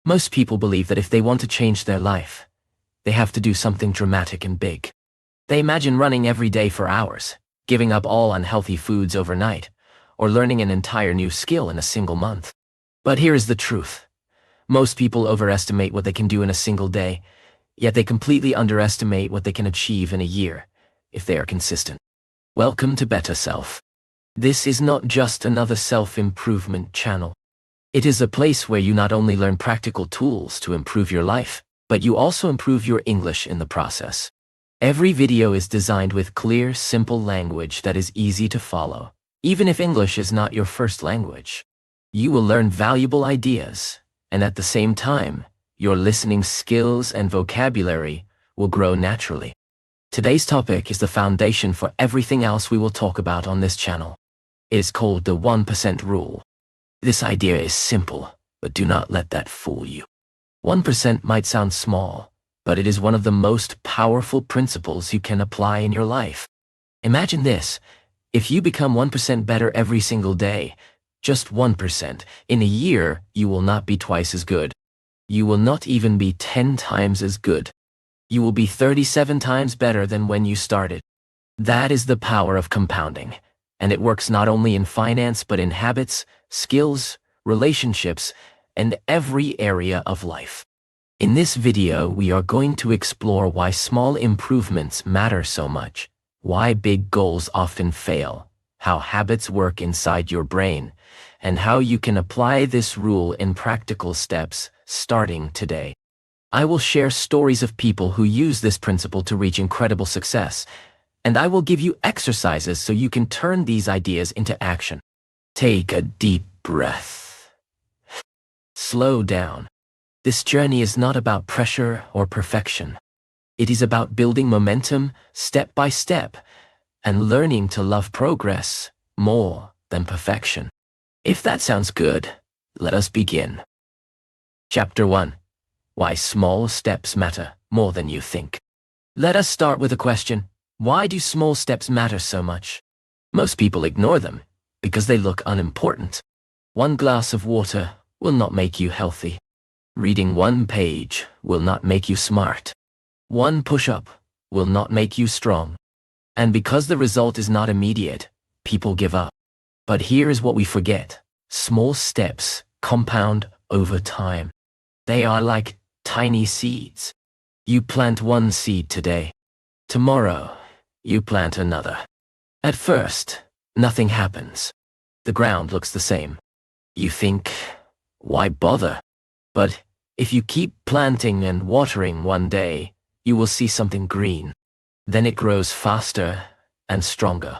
Most people believe that if they want to change their life, they have to do something dramatic and big. They imagine running every day for hours, giving up all unhealthy foods overnight, or learning an entire new skill in a single month. But here is the truth. Most people overestimate what they can do in a single day, yet they completely underestimate what they can achieve in a year, if they are consistent. Welcome to Better Self. This is not just another self-improvement channel. It is a place where you not only learn practical tools to improve your life, but you also improve your English in the process. Every video is designed with clear, simple language that is easy to follow, even if English is not your first language. You will learn valuable ideas, and at the same time, your listening skills and vocabulary will grow naturally. Today's topic is the foundation for everything else we will talk about on this channel. It is called the 1% rule. This idea is simple, but do not let that fool you. 1% might sound small, but it is one of the most powerful principles you can apply in your life. Imagine this: if you become 1% better every single day, just 1%, in a year, you will not be twice as good. You will not even be 10 times as good. You will be 37 times better than when you started. That is the power of compounding, and it works not only in finance but in habits, skills, relationships, and every area of life. In this video, we are going to explore why small improvements matter so much, why big goals often fail, how habits work inside your brain, and how you can apply this rule in practical steps starting today. I will share stories of people who use this principle to reach incredible success, and I will give you exercises so you can turn these ideas into action. Take a deep breath. Slow down. This journey is not about pressure or perfection. It is about building momentum step by step and learning to love progress more than perfection. If that sounds good, let us begin. Chapter 1. Why small steps matter more than you think. Let us start with a question. Why do small steps matter so much? Most people ignore them because they look unimportant. One glass of water will not make you healthy. Reading one page will not make you smart. One push-up will not make you strong. And because the result is not immediate, people give up. But here is what we forget. Small steps compound over time. They are like tiny seeds. You plant one seed today. Tomorrow, you plant another. At first, nothing happens. The ground looks the same. You think, why bother? But if you keep planting and watering one day, you will see something green. Then it grows faster and stronger.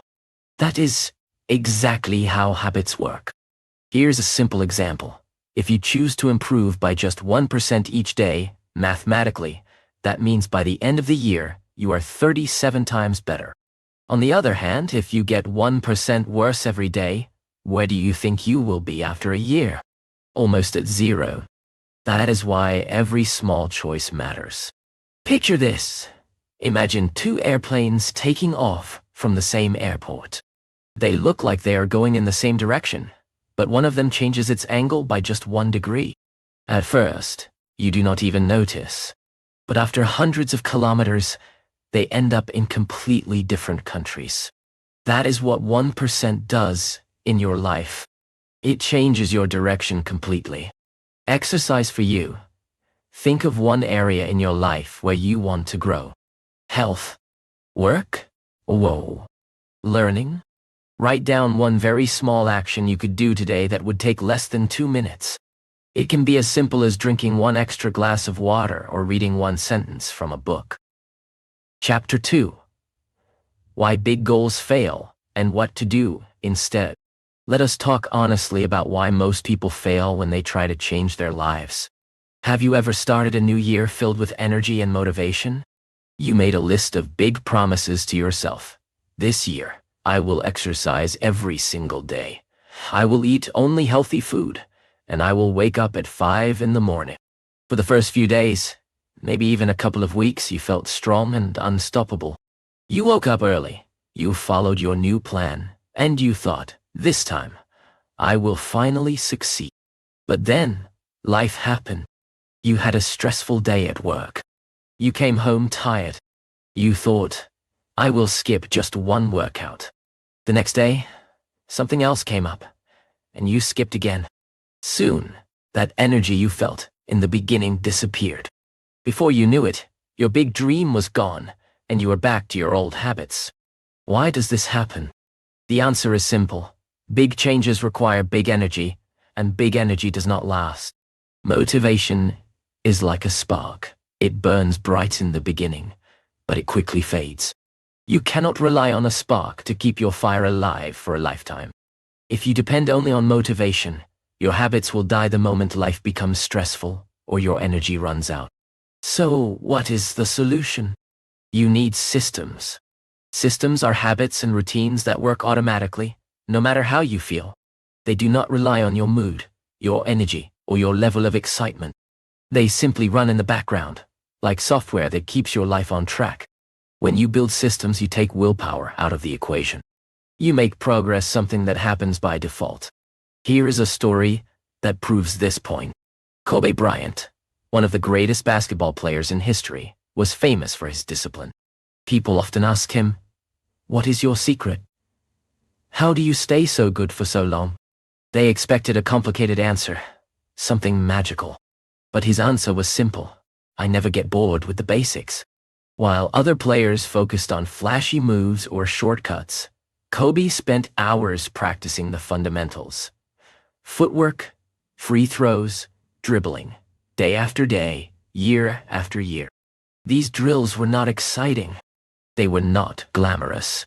That is exactly how habits work. Here's a simple example. If you choose to improve by just 1% each day, mathematically, that means by the end of the year, you are 37 times better. On the other hand, if you get 1% worse every day, where do you think you will be after a year? Almost at zero. That is why every small choice matters. Picture this. Imagine two airplanes taking off from the same airport. They look like they are going in the same direction, but one of them changes its angle by just 1 degree. At first, you do not even notice. But after hundreds of kilometers, they end up in completely different countries. That is what 1% does in your life. It changes your direction completely. Exercise for you. Think of one area in your life where you want to grow. Health, work, learning. Write down one very small action you could do today that would take less than 2 minutes. It can be as simple as drinking one extra glass of water or reading one sentence from a book. Chapter 2. Why big goals fail and what to do instead. Let us talk honestly about why most people fail when they try to change their lives. Have you ever started a new year filled with energy and motivation? You made a list of big promises to yourself. This year, I will exercise every single day. I will eat only healthy food, and I will wake up at 5 in the morning. For the first few days, maybe even a couple of weeks, you felt strong and unstoppable. You woke up early, you followed your new plan, and you thought, this time, I will finally succeed. But then, life happened. You had a stressful day at work. You came home tired. You thought, I will skip just one workout. The next day, something else came up, and you skipped again. Soon, that energy you felt in the beginning disappeared. Before you knew it, your big dream was gone, and you were back to your old habits. Why does this happen? The answer is simple. Big changes require big energy, and big energy does not last. Motivation is like a spark. It burns bright in the beginning, but it quickly fades. You cannot rely on a spark to keep your fire alive for a lifetime. If you depend only on motivation, your habits will die the moment life becomes stressful or your energy runs out. So, what is the solution? You need systems. Systems are habits and routines that work automatically, no matter how you feel. They do not rely on your mood, your energy, or your level of excitement. They simply run in the background, like software that keeps your life on track. When you build systems, you take willpower out of the equation. You make progress something that happens by default. Here is a story that proves this point. Kobe Bryant, one of the greatest basketball players in history, was famous for his discipline. People often ask him, "What is your secret? How do you stay so good for so long?" They expected a complicated answer, something magical. But his answer was simple. I never get bored with the basics. While other players focused on flashy moves or shortcuts, Kobe spent hours practicing the fundamentals. Footwork, free throws, dribbling, day after day, year after year. These drills were not exciting. They were not glamorous.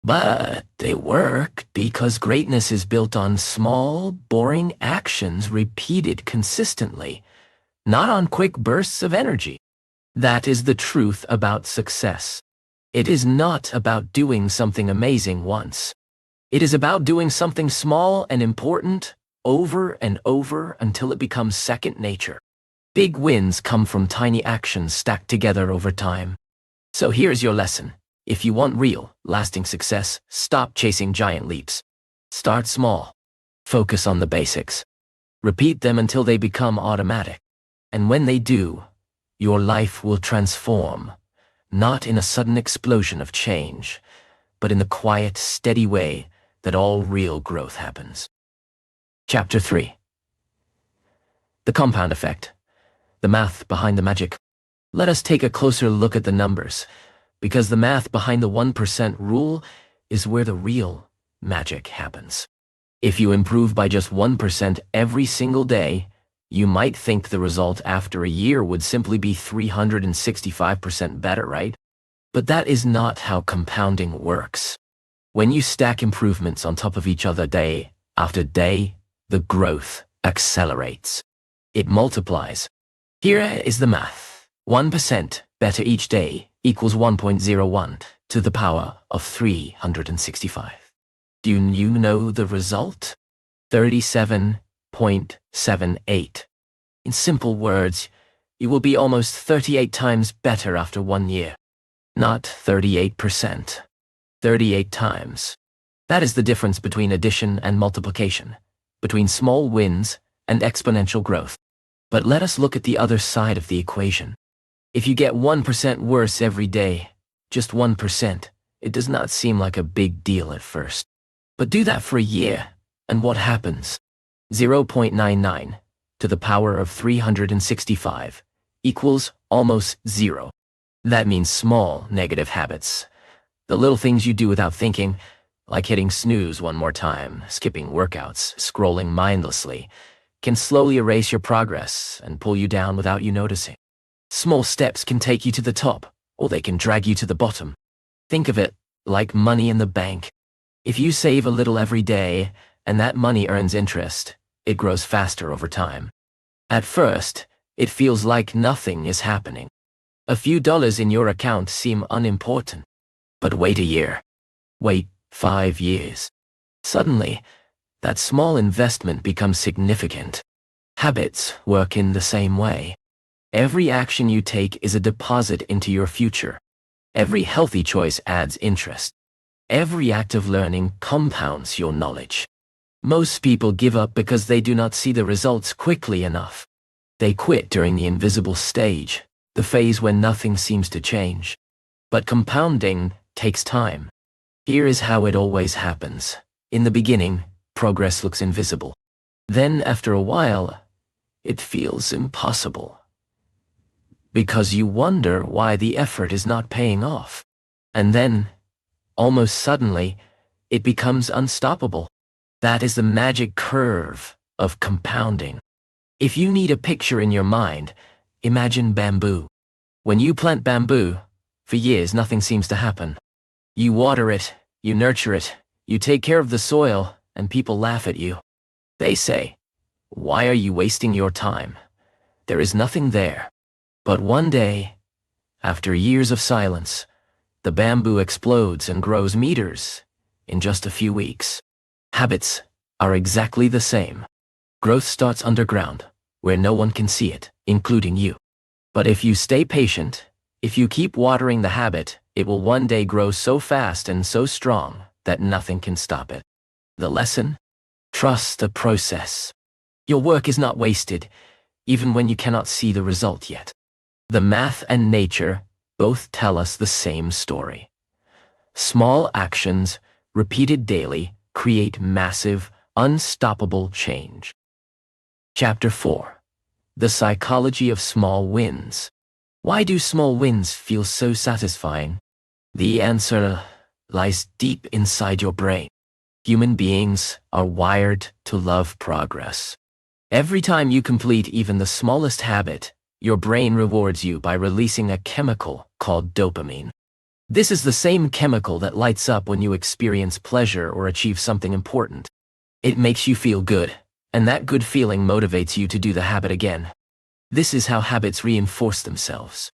But they worked because greatness is built on small, boring actions repeated consistently, not on quick bursts of energy. That is the truth about success. It is not about doing something amazing once. It is about doing something small and important over and over until it becomes second nature. Big wins come from tiny actions stacked together over time. So here's your lesson. If you want real, lasting success, stop chasing giant leaps. Start small. Focus on the basics. Repeat them until they become automatic. And when they do, your life will transform, not in a sudden explosion of change, but in the quiet, steady way that all real growth happens. Chapter 3. The compound effect. The math behind the magic. Let us take a closer look at the numbers, because the math behind the 1% rule is where the real magic happens. If you improve by just 1% every single day, you might think the result after a year would simply be 365% better, right? But that is not how compounding works. When you stack improvements on top of each other day after day, the growth accelerates. It multiplies. Here is the math. 1% better each day equals 1.01 to the power of 365. Do you know the result? 37.78. In simple words, you will be almost 38 times better after 1 year. Not 38%. 38 times. That is the difference between addition and multiplication, between small wins and exponential growth. But let us look at the other side of the equation. If you get 1% worse every day, just 1%, it does not seem like a big deal at first. But do that for a year, and what happens? 0.99 to the power of 365 equals almost zero. That means small negative habits. The little things you do without thinking, like hitting snooze one more time, skipping workouts, scrolling mindlessly, can slowly erase your progress and pull you down without you noticing. Small steps can take you to the top, or they can drag you to the bottom. Think of it like money in the bank. If you save a little every day, and that money earns interest, it grows faster over time. At first, it feels like nothing is happening. A few dollars in your account seem unimportant. But wait a year. Wait 5 years. Suddenly, that small investment becomes significant. Habits work in the same way. Every action you take is a deposit into your future. Every healthy choice adds interest. Every act of learning compounds your knowledge. Most people give up because they do not see the results quickly enough. They quit during the invisible stage, the phase when nothing seems to change. But compounding takes time. Here is how it always happens. In the beginning, progress looks invisible. Then, after a while, it feels impossible. Because you wonder why the effort is not paying off. And then, almost suddenly, it becomes unstoppable. That is the magic curve of compounding. If you need a picture in your mind, imagine bamboo. When you plant bamboo, for years nothing seems to happen. You water it, you nurture it, you take care of the soil, and people laugh at you. They say, "Why are you wasting your time? There is nothing there." But one day, after years of silence, the bamboo explodes and grows meters in just a few weeks. Habits are exactly the same. Growth starts underground, where no one can see it, including you. But if you stay patient, if you keep watering the habit, it will one day grow so fast and so strong that nothing can stop it. The lesson? Trust the process. Your work is not wasted, even when you cannot see the result yet. The math and nature both tell us the same story. Small actions, repeated daily, create massive, unstoppable change. Chapter 4. The Psychology of Small Wins. Why do small wins feel so satisfying? The answer lies deep inside your brain. Human beings are wired to love progress. Every time you complete even the smallest habit, your brain rewards you by releasing a chemical called dopamine. This is the same chemical that lights up when you experience pleasure or achieve something important. It makes you feel good, and that good feeling motivates you to do the habit again. This is how habits reinforce themselves.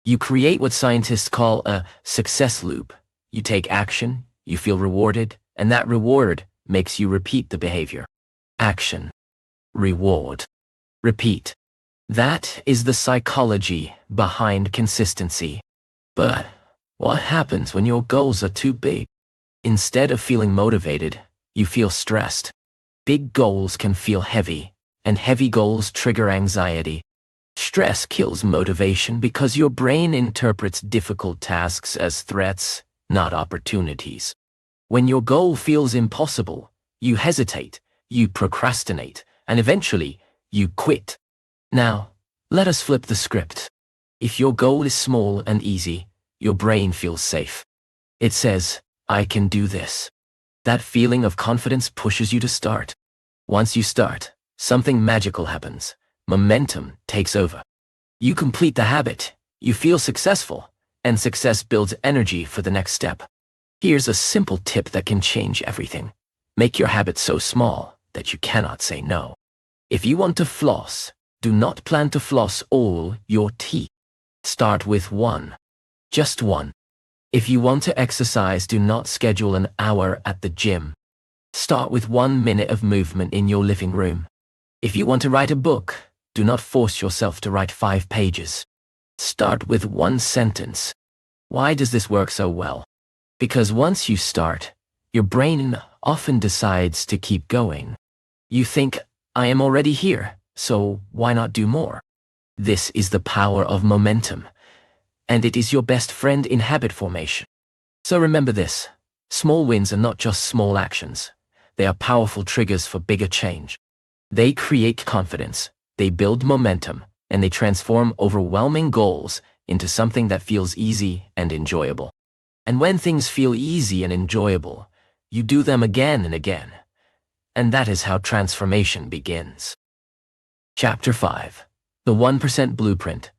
You create what scientists call a success loop. You take action, you feel rewarded, and that reward makes you repeat the behavior. Action. Reward. Repeat. That is the psychology behind consistency. But what happens when your goals are too big? Instead of feeling motivated, you feel stressed. Big goals can feel heavy, and heavy goals trigger anxiety. Stress kills motivation because your brain interprets difficult tasks as threats, not opportunities. When your goal feels impossible, you hesitate, you procrastinate, and eventually, you quit. Now, let us flip the script. If your goal is small and easy, your brain feels safe. It says, "I can do this." That feeling of confidence pushes you to start. Once you start, something magical happens. Momentum takes over. You complete the habit, you feel successful, and success builds energy for the next step. Here's a simple tip that can change everything. Make your habit so small that you cannot say no. If you want to floss, do not plan to floss all your teeth. Start with one. Just one. If you want to exercise, do not schedule an hour at the gym. Start with 1 minute of movement in your living room. If you want to write a book, do not force yourself to write 5 pages. Start with 1 sentence. Why does this work so well? Because once you start, your brain often decides to keep going. You think, "I am already here, so why not do more?" This is the power of momentum, and it is your best friend in habit formation. So remember this, small wins are not just small actions. They are powerful triggers for bigger change. They create confidence, they build momentum, and they transform overwhelming goals into something that feels easy and enjoyable. And when things feel easy and enjoyable, you do them again and again. And that is how transformation begins. Chapter 5. The 1% Blueprint.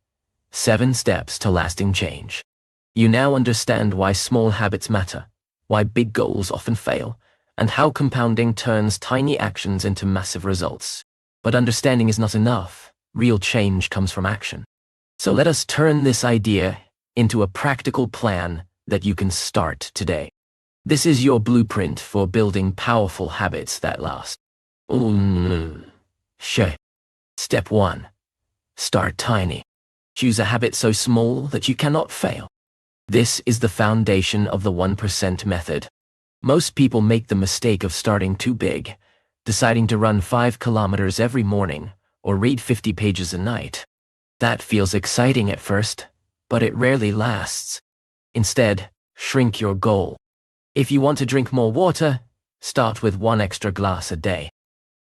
7 Steps to Lasting Change. You now understand why small habits matter, why big goals often fail, and how compounding turns tiny actions into massive results. But understanding is not enough. Real change comes from action. So let us turn this idea into a practical plan that you can start today. This is your blueprint for building powerful habits that last. Step 1. Start tiny. Choose a habit so small that you cannot fail. This is the foundation of the 1% method. Most people make the mistake of starting too big, deciding to run 5 kilometers every morning, or read 50 pages a night. That feels exciting at first, but it rarely lasts. Instead, shrink your goal. If you want to drink more water, start with 1 extra glass a day.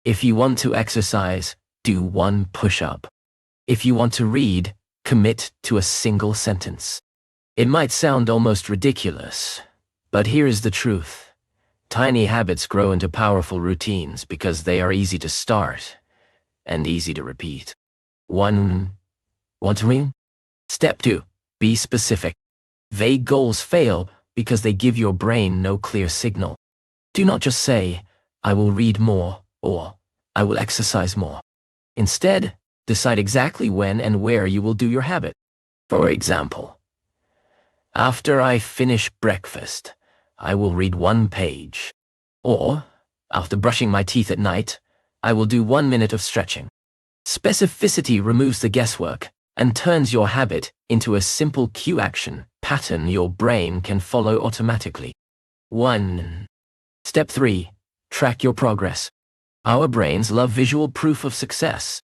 If you want to exercise, do 1 push-up. If you want to read, commit to a single sentence. It might sound almost ridiculous, but here is the truth. Tiny habits grow into powerful routines because they are easy to start and easy to repeat. 1. Want to read? Step 2. Be specific. Vague goals fail because they give your brain no clear signal. Do not just say, I will read more, or I will exercise more. Instead, decide exactly when and where you will do your habit. For example, after I finish breakfast, I will read 1 page. Or, after brushing my teeth at night, I will do 1 minute of stretching. Specificity removes the guesswork and turns your habit into a simple cue action pattern your brain can follow automatically. 1. Step 3. Track your progress. Our brains love visual proof of success.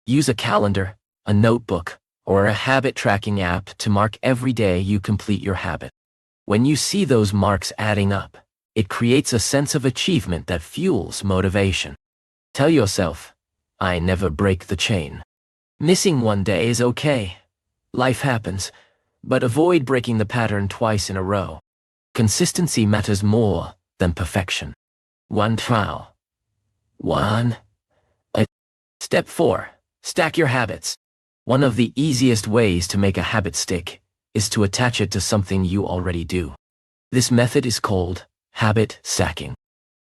Use a calendar, a notebook, or a habit tracking app to mark every day you complete your habit. When you see those marks adding up, it creates a sense of achievement that fuels motivation. Tell yourself, I never break the chain. Missing 1 day is okay. Life happens, but avoid breaking the pattern twice in a row. Consistency matters more than perfection. 1 trial. 1. Step 4. Stack your habits. One of the easiest ways to make a habit stick is to attach it to something you already do. This method is called habit stacking.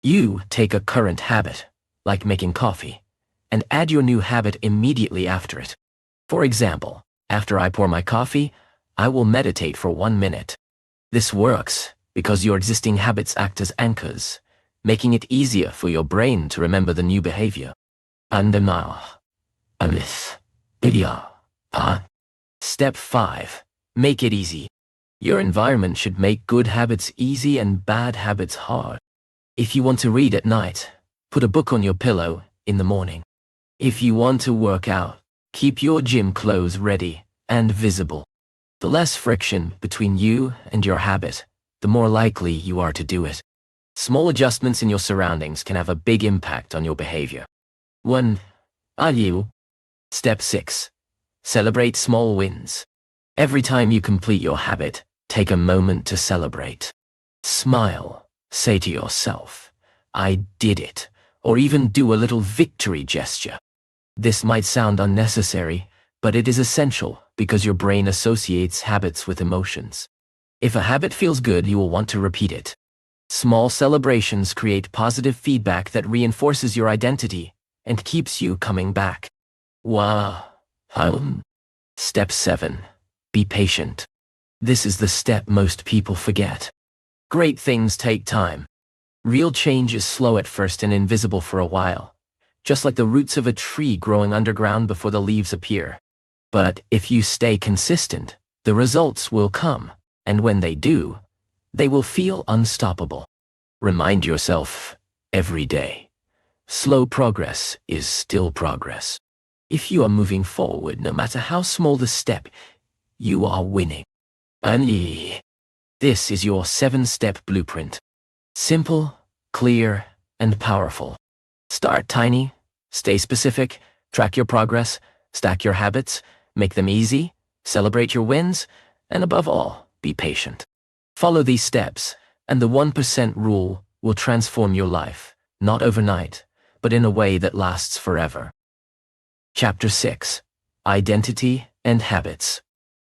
You take a current habit, like making coffee, and add your new habit immediately after it. For example, after I pour my coffee, I will meditate for 1 minute. This works because your existing habits act as anchors, making it easier for your brain to remember the new behavior. Step 5. Make it easy. Your environment should make good habits easy and bad habits hard. If you want to read at night, put a book on your pillow in the morning. If you want to work out, keep your gym clothes ready and visible. The less friction between you and your habit, the more likely you are to do it. Small adjustments in your surroundings can have a big impact on your behavior. 1. Step 6. Celebrate small wins. Every time you complete your habit, take a moment to celebrate. Smile. Say to yourself, I did it, or even do a little victory gesture. This might sound unnecessary, but it is essential because your brain associates habits with emotions. If a habit feels good, you will want to repeat it. Small celebrations create positive feedback that reinforces your identity and keeps you coming back. Step 7. Be patient. This is the step most people forget. Great things take time. Real change is slow at first and invisible for a while, just like the roots of a tree growing underground before the leaves appear. But if you stay consistent, the results will come, and when they do, they will feel unstoppable. Remind yourself every day, slow progress is still progress. If you are moving forward, no matter how small the step, you are winning. This is your 7-step blueprint. Simple, clear, and powerful. Start tiny, stay specific, track your progress, stack your habits, make them easy, celebrate your wins, and above all, be patient. Follow these steps, and the 1% rule will transform your life, not overnight, but in a way that lasts forever. Chapter 6. Identity and Habits.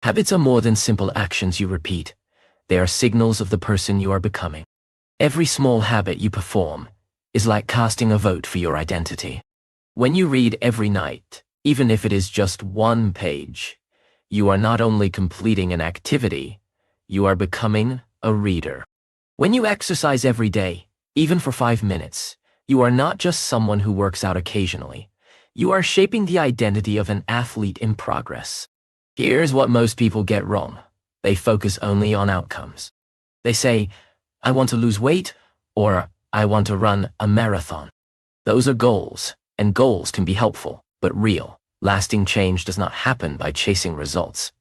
Habits are more than simple actions you repeat. They are signals of the person you are becoming. Every small habit you perform is like casting a vote for your identity. When you read every night, even if it is just 1 page, you are not only completing an activity, you are becoming a reader. When you exercise every day, even for 5 minutes, you are not just someone who works out occasionally. You are shaping the identity of an athlete in progress. Here's what most people get wrong. They focus only on outcomes. They say, I want to lose weight, or I want to run a marathon. Those are goals, and goals can be helpful, but real, lasting change does not happen by chasing results.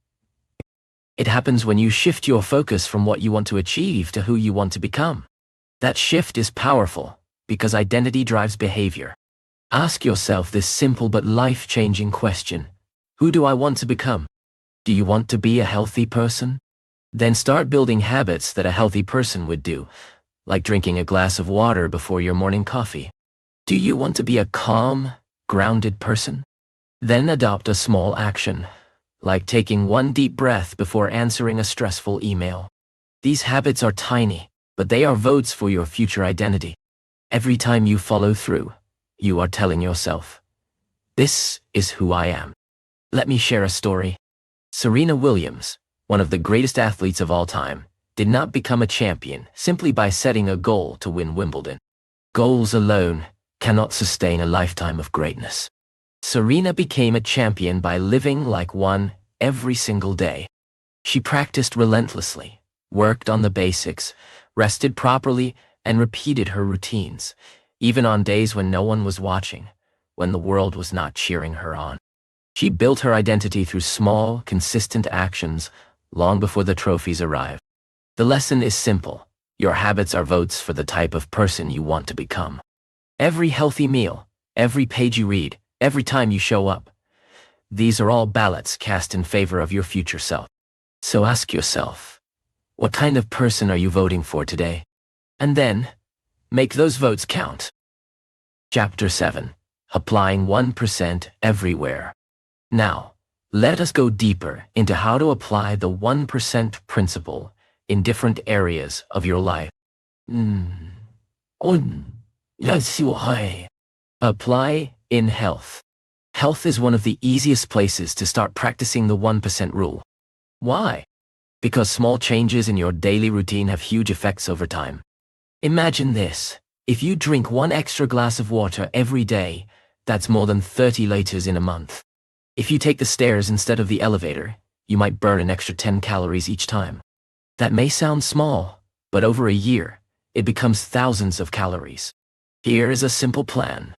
It happens when you shift your focus from what you want to achieve to who you want to become. That shift is powerful because identity drives behavior. Ask yourself this simple but life-changing question. Who do I want to become? Do you want to be a healthy person? Then start building habits that a healthy person would do, like drinking a glass of water before your morning coffee. Do you want to be a calm, grounded person? Then adopt a small action, like taking one deep breath before answering a stressful email. These habits are tiny, but they are votes for your future identity. Every time you follow through, you are telling yourself, "This is who I am." Let me share a story. Serena Williams, one of the greatest athletes of all time, did not become a champion simply by setting a goal to win Wimbledon. Goals alone cannot sustain a lifetime of greatness. Serena became a champion by living like one every single day. She practiced relentlessly, worked on the basics, rested properly, and repeated her routines, even on days when no one was watching, when the world was not cheering her on. She built her identity through small, consistent actions long before the trophies arrived. The lesson is simple. Your habits are votes for the type of person you want to become. Every healthy meal, every page you read, every time you show up, these are all ballots cast in favor of your future self. So ask yourself, what kind of person are you voting for today? And then, make those votes count. Chapter 7. Applying 1% Everywhere. Now, let us go deeper into how to apply the 1% principle in different areas of your life. Apply in health. Health is one of the easiest places to start practicing the 1% rule. Why? Because small changes in your daily routine have huge effects over time. Imagine this. If you drink one extra glass of water every day, that's more than 30 liters in a month. If you take the stairs instead of the elevator, you might burn an extra 10 calories each time. That may sound small, but over a year, it becomes thousands of calories. Here is a simple plan.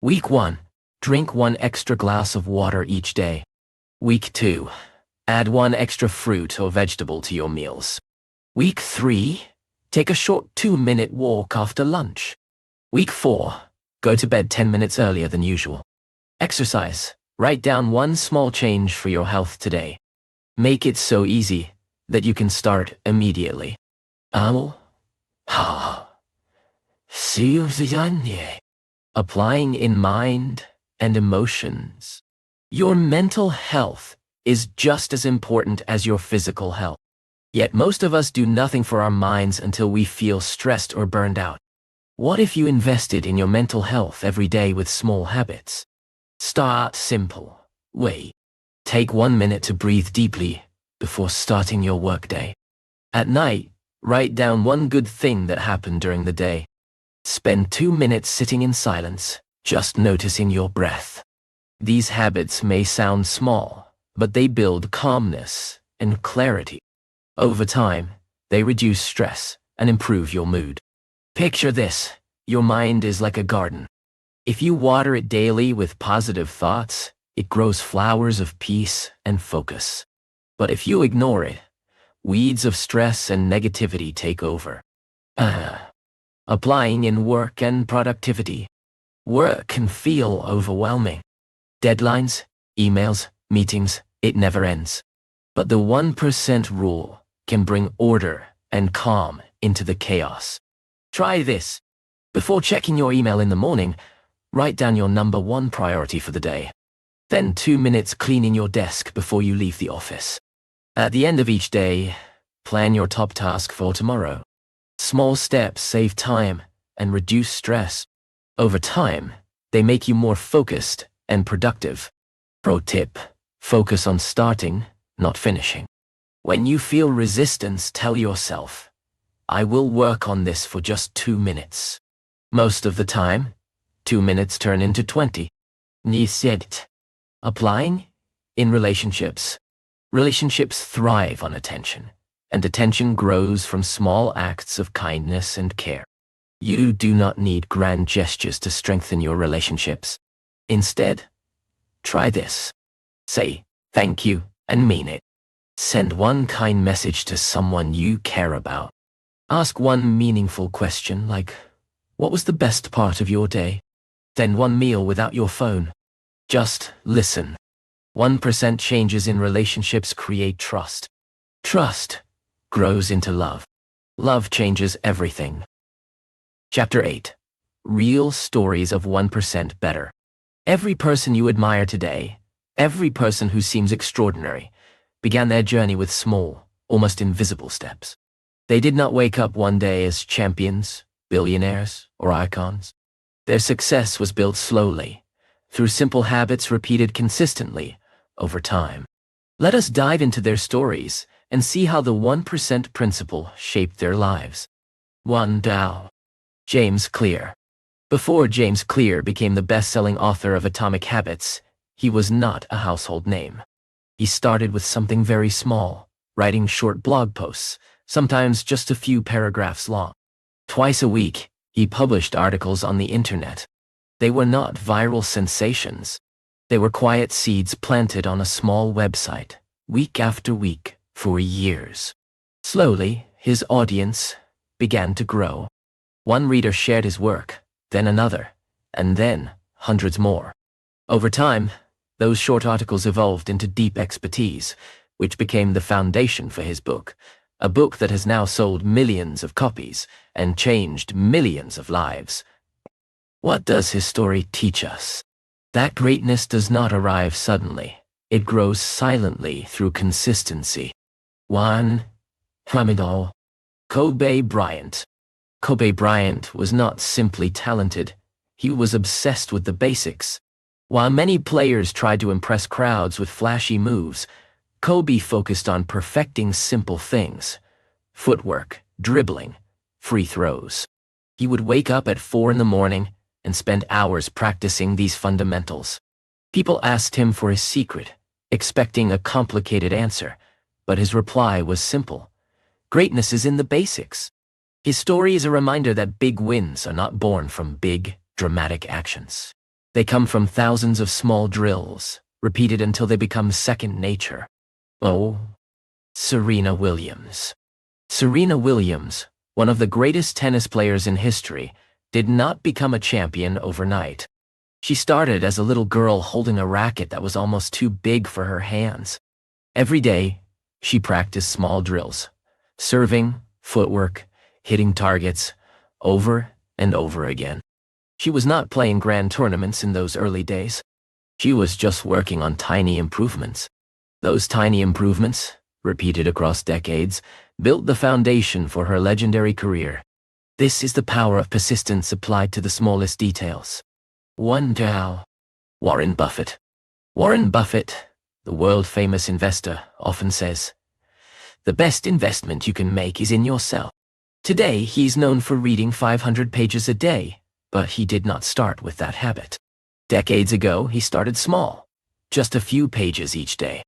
Week 1, drink one extra glass of water each day. Week 2, add one extra fruit or vegetable to your meals. Week 3, take a short 2-minute walk after lunch. Week 4, go to bed 10 minutes earlier than usual. Exercise. Write down one small change for your health today. Make it so easy that you can start immediately. Applying in mind and emotions. Your mental health is just as important as your physical health. Yet most of us do nothing for our minds until we feel stressed or burned out. What if you invested in your mental health every day with small habits? Start simple. Wait. Take 1 minute to breathe deeply before starting your workday. At night, write down one good thing that happened during the day. Spend 2 minutes sitting in silence, just noticing your breath. These habits may sound small, but they build calmness and clarity. Over time, they reduce stress and improve your mood. Picture this. Your mind is like a garden. If you water it daily with positive thoughts, it grows flowers of peace and focus. But if you ignore it, weeds of stress and negativity take over. Applying in work and productivity. Work can feel overwhelming. Deadlines, emails, meetings, it never ends. But the 1% rule can bring order and calm into the chaos. Try this. Before checking your email in the morning, write down your number 1 priority for the day. Then 2 minutes cleaning your desk before you leave the office. At the end of each day, plan your top task for tomorrow. Small steps save time and reduce stress. Over time, they make you more focused and productive. Pro tip: focus on starting, not finishing. When you feel resistance, tell yourself, I will work on this for just 2 minutes. Most of the time, 2 minutes turn into 20. Ni said it. Applying in relationships. Relationships thrive on attention, and attention grows from small acts of kindness and care. You do not need grand gestures to strengthen your relationships. Instead, Try this. Say thank you and mean it. Send one kind message to someone you care about. Ask one meaningful question like, what was the best part of your day? Then one meal without your phone. Just listen. 1% changes in relationships create trust. Trust grows into love. Love changes everything. Chapter 8. Real stories of 1% better. Every person you admire today, every person who seems extraordinary, began their journey with small, almost invisible steps. They did not wake up one day as champions, billionaires, or icons. Their success was built slowly, through simple habits repeated consistently over time. Let us dive into their stories and see how the 1% principle shaped their lives. 1. Tao. James Clear. Before James Clear became the best-selling author of Atomic Habits, he was not a household name. He started with something very small, writing short blog posts, sometimes just a few paragraphs long. Twice a week, he published articles on the internet. They were not viral sensations. They were quiet seeds planted on a small website, week after week, for years. Slowly, his audience began to grow. One reader shared his work, then another, and then hundreds more. Over time, those short articles evolved into deep expertise, which became the foundation for his book, a book that has now sold millions of copies and changed millions of lives. What does his story teach us? That greatness does not arrive suddenly. It grows silently through consistency. 1. Hamidal. Kobe Bryant. Kobe Bryant was not simply talented, he was obsessed with the basics. While many players tried to impress crowds with flashy moves, Kobe focused on perfecting simple things: footwork, dribbling, free throws. He would wake up at 4 in the morning and spend hours practicing these fundamentals. People asked him for his secret, expecting a complicated answer, but his reply was simple: greatness is in the basics. His story is a reminder that big wins are not born from big, dramatic actions. They come from thousands of small drills, repeated until they become second nature. Oh. Serena Williams. Serena Williams, one of the greatest tennis players in history, did not become a champion overnight. She started as a little girl holding a racket that was almost too big for her hands. Every day, she practiced small drills: serving, footwork, hitting targets, over and over again. She was not playing grand tournaments in those early days. She was just working on tiny improvements. Those tiny improvements, repeated across decades, built the foundation for her legendary career. This is the power of persistence applied to the smallest details. 1. Tao. Warren Buffett. Warren Buffett, the world-famous investor, often says, "The best investment you can make is in yourself." Today, he's known for reading 500 pages a day, but he did not start with that habit. Decades ago, he started small, just a few pages each day.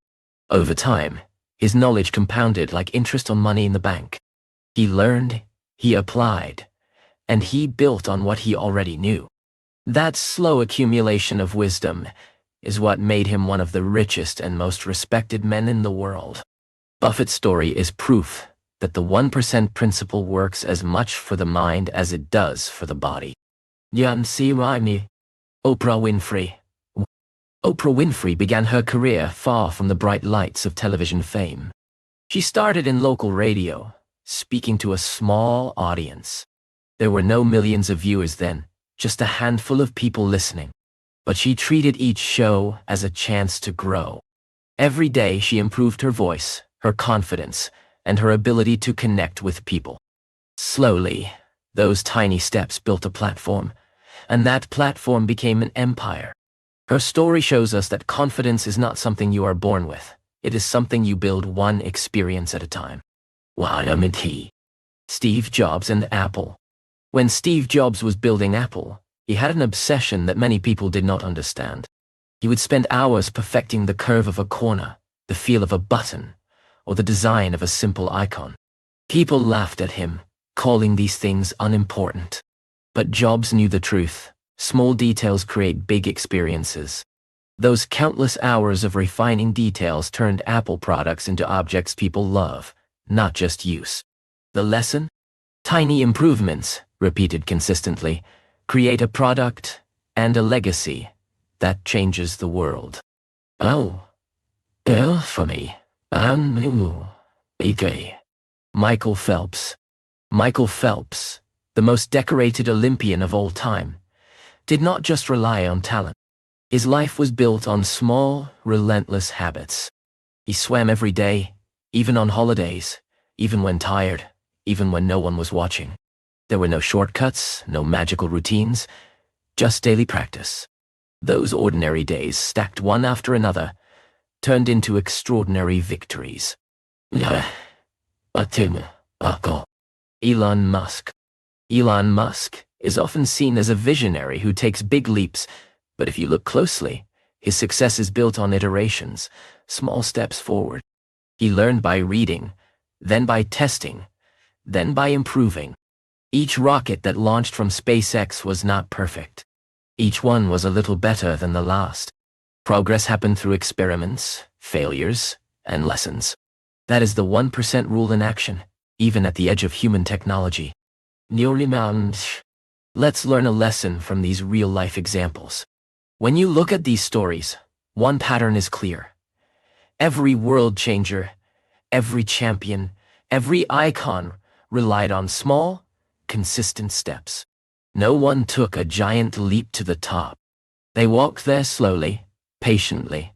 Over time, his knowledge compounded like interest on money in the bank. He learned, he applied, and he built on what he already knew. That slow accumulation of wisdom is what made him one of the richest and most respected men in the world. Buffett's story is proof that the 1% principle works as much for the mind as it does for the body. Yan Si Raimi. Oprah Winfrey. Oprah Winfrey began her career far from the bright lights of television fame. She started in local radio, speaking to a small audience. There were no millions of viewers then, just a handful of people listening. But she treated each show as a chance to grow. Every day she improved her voice, her confidence, and her ability to connect with people. Slowly, those tiny steps built a platform, and that platform became an empire. Her story shows us that confidence is not something you are born with. It is something you build one experience at a time. Steve Jobs and Apple. When Steve Jobs was building Apple, he had an obsession that many people did not understand. He would spend hours perfecting the curve of a corner, the feel of a button, or the design of a simple icon. People laughed at him, calling these things unimportant. But Jobs knew the truth. Small details create big experiences. Those countless hours of refining details turned Apple products into objects people love, not just use. The lesson? Tiny improvements, repeated consistently, create a product and a legacy that changes the world. Oh, for me. Michael Phelps. Michael Phelps, the most decorated Olympian of all time, did not just rely on talent. His life was built on small, relentless habits. He swam every day, even on holidays, even when tired, even when no one was watching. There were no shortcuts, no magical routines, just daily practice. Those ordinary days, stacked one after another, turned into extraordinary victories. Elon Musk. Elon Musk is often seen as a visionary who takes big leaps, but if you look closely, his success is built on iterations, small steps forward. He learned by reading, then by testing, then by improving. Each rocket that launched from SpaceX was not perfect. Each one was a little better than the last. Progress happened through experiments, failures, and lessons. That is the 1% rule in action, even at the edge of human technology. Let's learn a lesson from these real-life examples. When you look at these stories, one pattern is clear. Every world changer, every champion, every icon relied on small, consistent steps. No one took a giant leap to the top. They walked there slowly, patiently,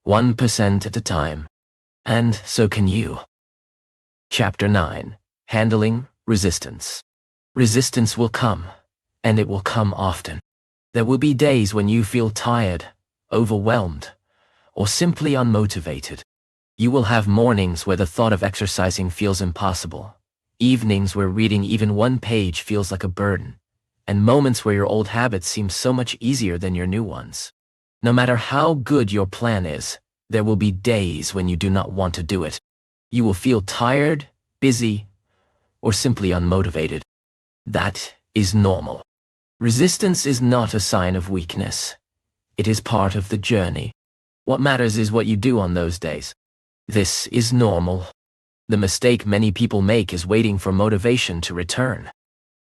1% at a time. And so can you. Chapter 9. Handling Resistance. Resistance will come, and it will come often. There will be days when you feel tired, overwhelmed, or simply unmotivated. You will have mornings where the thought of exercising feels impossible, evenings where reading even one page feels like a burden, and moments where your old habits seem so much easier than your new ones. No matter how good your plan is, there will be days when you do not want to do it. You will feel tired, busy, or simply unmotivated. That is normal. Resistance is not a sign of weakness. It is part of the journey. What matters is what you do on those days. This is normal. The mistake many people make is waiting for motivation to return.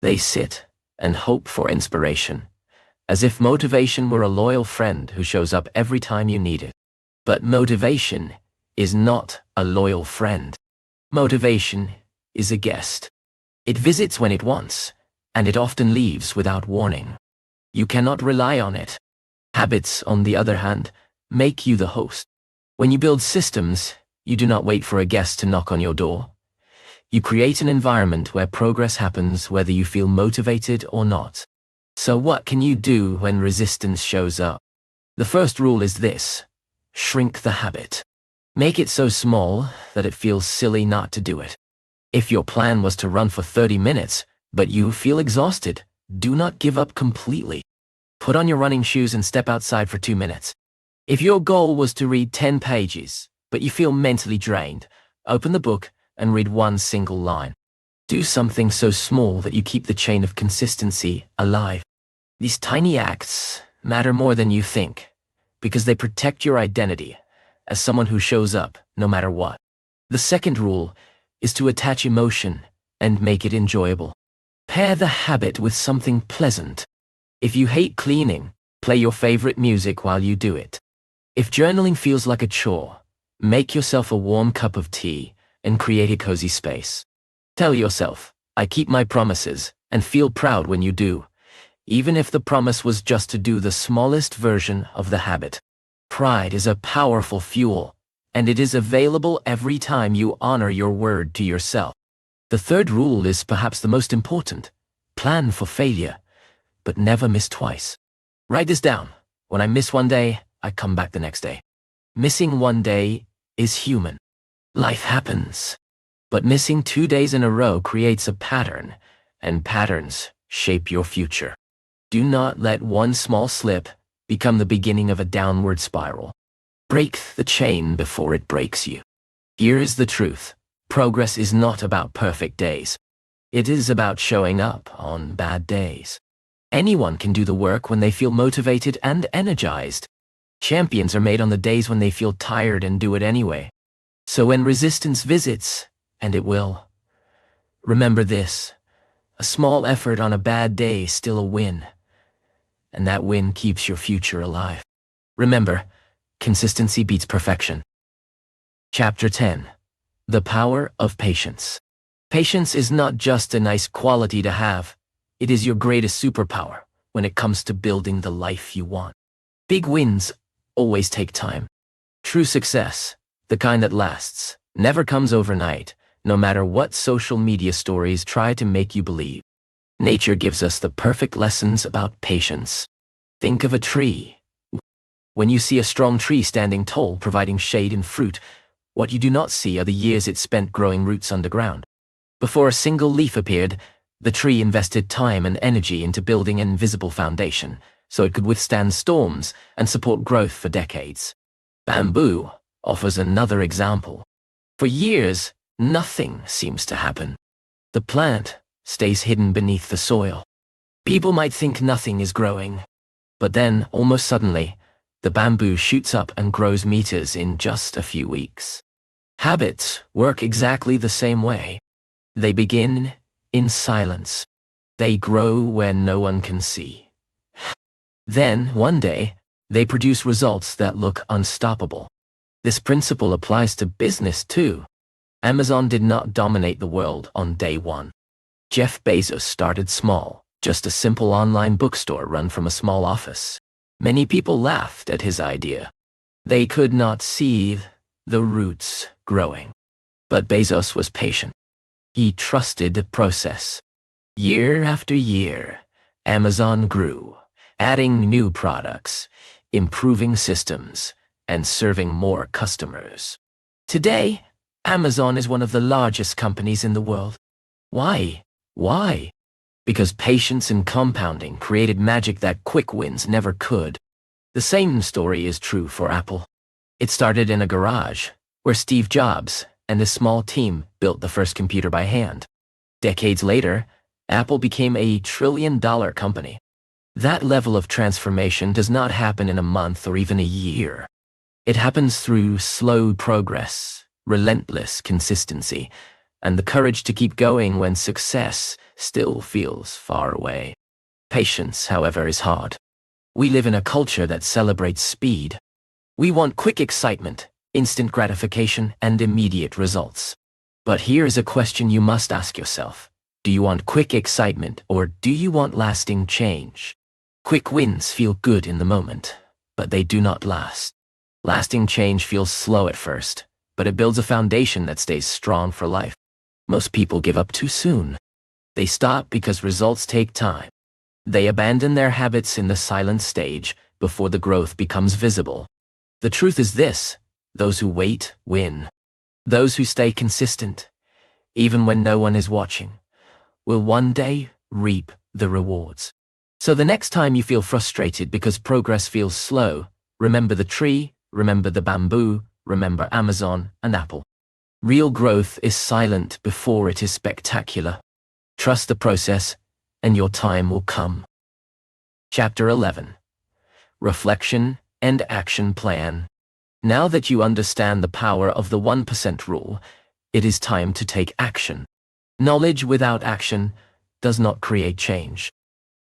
They sit and hope for inspiration, as if motivation were a loyal friend who shows up every time you need it. But motivation is not a loyal friend. Motivation is a guest. It visits when it wants, and it often leaves without warning. You cannot rely on it. Habits, on the other hand, make you the host. When you build systems, you do not wait for a guest to knock on your door. You create an environment where progress happens whether you feel motivated or not. So what can you do when resistance shows up? The first rule is this: shrink the habit. Make it so small that it feels silly not to do it. If your plan was to run for 30 minutes, but you feel exhausted, do not give up completely. Put on your running shoes and step outside for 2 minutes. If your goal was to read 10 pages, but you feel mentally drained, open the book and read one single line. Do something so small that you keep the chain of consistency alive. These tiny acts matter more than you think, because they protect your identity as someone who shows up no matter what. The second rule is to attach emotion and make it enjoyable. Pair the habit with something pleasant. If you hate cleaning, play your favorite music while you do it. If journaling feels like a chore, make yourself a warm cup of tea and create a cozy space. Tell yourself, I keep my promises, and feel proud when you do, even if the promise was just to do the smallest version of the habit. Pride is a powerful fuel, and it is available every time you honor your word to yourself. The third rule is perhaps the most important. Plan for failure, but never miss twice. Write this down. When I miss one day, I come back the next day. Missing one day is human. Life happens. But missing 2 days in a row creates a pattern, and patterns shape your future. Do not let one small slip become the beginning of a downward spiral. Break the chain before it breaks you. Here is the truth. Progress is not about perfect days. It is about showing up on bad days. Anyone can do the work when they feel motivated and energized. Champions are made on the days when they feel tired and do it anyway. So when resistance visits, and it will, remember this: a small effort on a bad day is still a win, and that win keeps your future alive. Remember, consistency beats perfection. Chapter 10. The Power of Patience. Patience is not just a nice quality to have, it is your greatest superpower when it comes to building the life you want. Big wins always take time. True success, the kind that lasts, never comes overnight, no matter what social media stories try to make you believe. Nature gives us the perfect lessons about patience. Think of a tree. When you see a strong tree standing tall, providing shade and fruit, what you do not see are the years it spent growing roots underground. Before a single leaf appeared, the tree invested time and energy into building an invisible foundation, so it could withstand storms and support growth for decades. Bamboo offers another example. For years, nothing seems to happen. The plant stays hidden beneath the soil. People might think nothing is growing, but then, almost suddenly, the bamboo shoots up and grows meters in just a few weeks. Habits work exactly the same way. They begin in silence. They grow where no one can see. Then, one day, they produce results that look unstoppable. This principle applies to business too. Amazon did not dominate the world on day one. Jeff Bezos started small, just a simple online bookstore run from a small office. Many people laughed at his idea. They could not see the roots growing. But Bezos was patient. He trusted the process. Year after year, Amazon grew, adding new products, improving systems, and serving more customers. Today, Amazon is one of the largest companies in the world. Why? Why? Because patience and compounding created magic that quick wins never could. The same story is true for Apple. It started in a garage, where Steve Jobs and a small team built the first computer by hand. Decades later, Apple became a trillion-dollar company. That level of transformation does not happen in a month or even a year. It happens through slow progress, relentless consistency, and the courage to keep going when success still feels far away. Patience, however, is hard. We live in a culture that celebrates speed. We want quick excitement, instant gratification, and immediate results. But here is a question you must ask yourself. Do you want quick excitement, or do you want lasting change? Quick wins feel good in the moment, but they do not last. Lasting change feels slow at first, but it builds a foundation that stays strong for life. Most people give up too soon. They stop because results take time. They abandon their habits in the silent stage before the growth becomes visible. The truth is this: those who wait win. Those who stay consistent, even when no one is watching, will one day reap the rewards. So the next time you feel frustrated because progress feels slow, remember the tree, remember the bamboo, remember Amazon and Apple. Real growth is silent before it is spectacular. Trust the process, and your time will come. Chapter 11. Reflection and Action Plan. Now that you understand the power of the 1% rule, it is time to take action. Knowledge without action does not create change.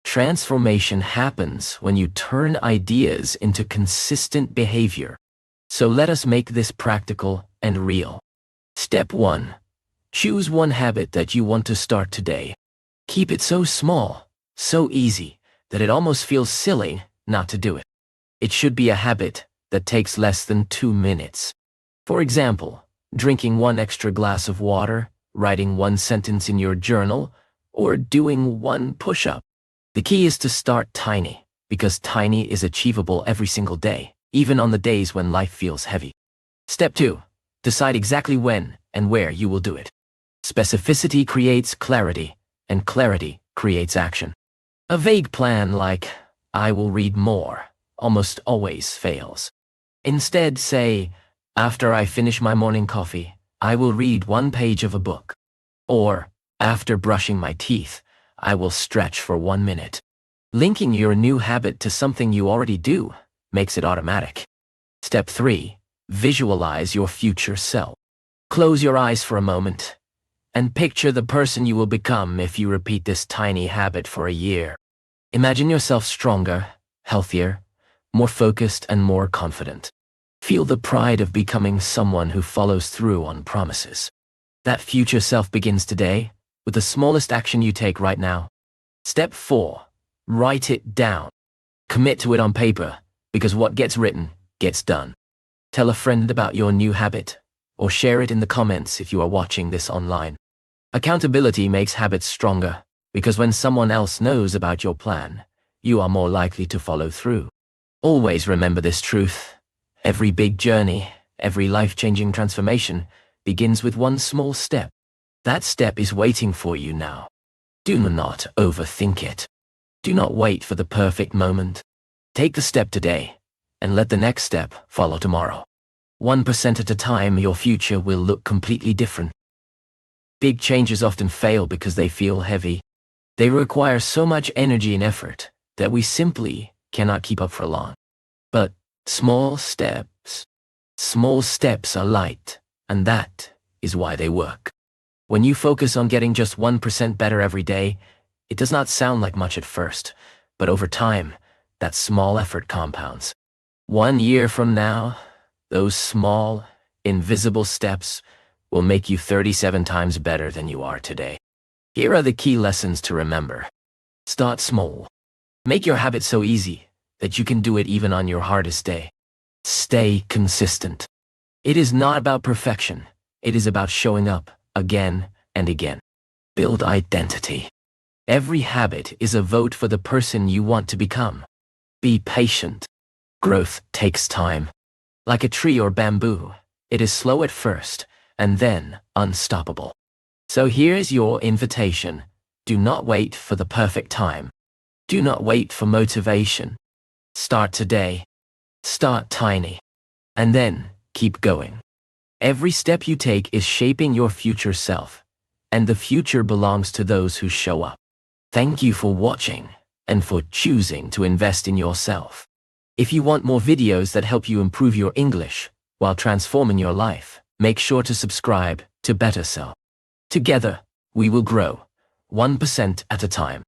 Transformation happens when you turn ideas into consistent behavior. So let us make this practical and real. Step 1. Choose one habit that you want to start today. Keep it so small, so easy, that it almost feels silly not to do it. It should be a habit that takes less than 2 minutes. For example, drinking 1 extra glass of water, writing 1 sentence in your journal, or doing 1 push-up. The key is to start tiny, because tiny is achievable every single day, even on the days when life feels heavy. Step 2. Decide exactly when and where you will do it. Specificity creates clarity, and clarity creates action. A vague plan like, "I will read more," almost always fails. Instead, say, "After I finish my morning coffee, I will read 1 page of a book." Or, "After brushing my teeth, I will stretch for 1 minute." Linking your new habit to something you already do makes it automatic. Step 3. Visualize your future self. Close your eyes for a moment and picture the person you will become if you repeat this tiny habit for a year. Imagine yourself stronger, healthier, more focused, and more confident. Feel the pride of becoming someone who follows through on promises. That future self begins today with the smallest action you take right now. Step 4. Write it down. Commit to it on paper, because what gets written gets done. Tell a friend about your new habit, or share it in the comments if you are watching this online. Accountability makes habits stronger, because when someone else knows about your plan, you are more likely to follow through. Always remember this truth. Every big journey, every life-changing transformation begins with one small step. That step is waiting for you now. Do not overthink it. Do not wait for the perfect moment. Take the step today, and let the next step follow tomorrow. 1% at a time, your future will look completely different. Big changes often fail because they feel heavy. They require so much energy and effort that we simply cannot keep up for long. But small steps are light, and that is why they work. When you focus on getting just 1% better every day, it does not sound like much at first, but over time, that small effort compounds. 1 year from now, those small, invisible steps will make you 37 times better than you are today. Here are the key lessons to remember. Start small. Make your habit so easy that you can do it even on your hardest day. Stay consistent. It is not about perfection. It is about showing up again and again. Build identity. Every habit is a vote for the person you want to become. Be patient. Growth takes time. Like a tree or bamboo, it is slow at first and then unstoppable. So here's your invitation. Do not wait for the perfect time. Do not wait for motivation. Start today. Start tiny. And then keep going. Every step you take is shaping your future self, and the future belongs to those who show up. Thank you for watching and for choosing to invest in yourself. If you want more videos that help you improve your English while transforming your life, make sure to subscribe to Better Self. Together, we will grow, 1% at a time.